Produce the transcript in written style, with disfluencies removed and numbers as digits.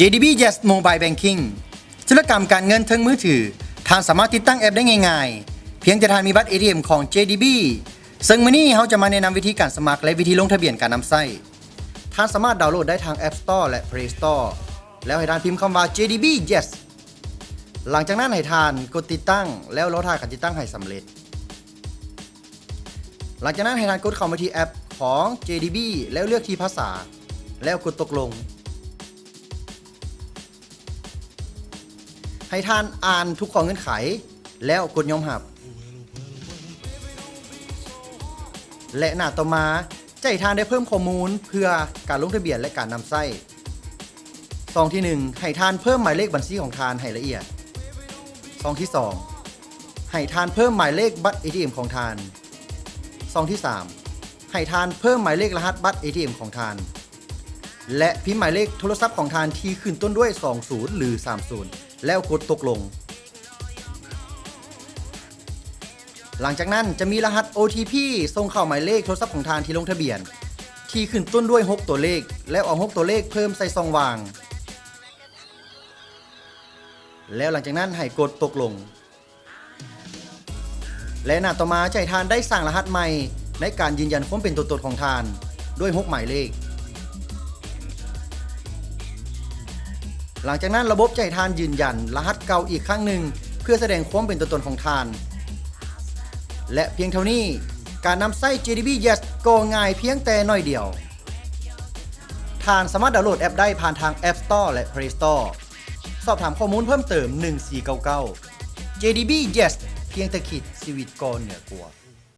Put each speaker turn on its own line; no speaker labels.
JDB Yes Mobile Banking ธุรกรรมการเงินทั้งมือถือท่านสามารถติดตั้งแอปได้ง่ายๆเพียงแต่ท่านมีบัตร ATM ของ JDB ซึ่งมื้อนี้เราจะมาแนะนำวิธีการสมัครและวิธีลงทะเบียนการนำไส้ท่านสามารถดาวน์โหลดได้ทาง App Store และ Play Store แล้วให้ท่านพิมพ์คำว่า JDB Yes หลังจากนั้นให้ท่านกดติดตั้งแล้วรอท่าการติดตั้งให้สำเร็จหลังจากนั้นให้ท่านกดเข้ามาที่แอปของ JDB แล้วเลือกที่ภาษาแล้วกดตกลงให้ท่านอ่านทุกข้อเงื่อนไขแล้วกดยอมรับและหน้าต่อมาจะให้ท่านได้เพิ่มข้อมูลเพื่อการลงทะเบียนและการนำไส้ซองที่1ให้ท่านเพิ่มหมายเลขบัญชีของท่านให้ละเอียดซองที่2ให้ท่านเพิ่มหมายเลขบัตร ATM ของท่านซองที่3ให้ท่านเพิ่มหมายเลขรหัสบัตร ATM ของท่านและพิมพ์หมายเลขโทรศัพท์ของท่านที่ขึ้นต้นด้วย20หรือ30แล้วกดตกลงหลังจากนั้นจะมีรหัส OTP ส่งเข้าหมายเลขโทรศัพท์ของท่านที่ลงทะเบียนที่ขึ้นต้นด้วย6ตัวเลขแล้วเอา6ตัวเลขเพิ่มใส่ซองว่างแล้วหลังจากนั้นให้กดตกลงและหน้าต่อมาจะให้ท่านได้สร้างรหัสใหม่ในการยืนยันความเป็นตัวตนของท่านด้วย6หมายเลขหลังจากนั้นระบบจะให้ท่านยืนยันรหัสเก่าอีกครั้งหนึ่งเพื่อแสดงความเป็นตัวตนของท่านและเพียงเท่านี้การนำไส้ JDB Yes ก็ง่ายเพียงแต่น้อยเดียวท่านสามารถดาวน์โหลดแอปได้ผ่านทาง App Store และ Play Store สอบถามข้อมูลเพิ่มเติม1499 JDB Yes เพียงแต่คิดชีวิตก่อนเหนือกว่า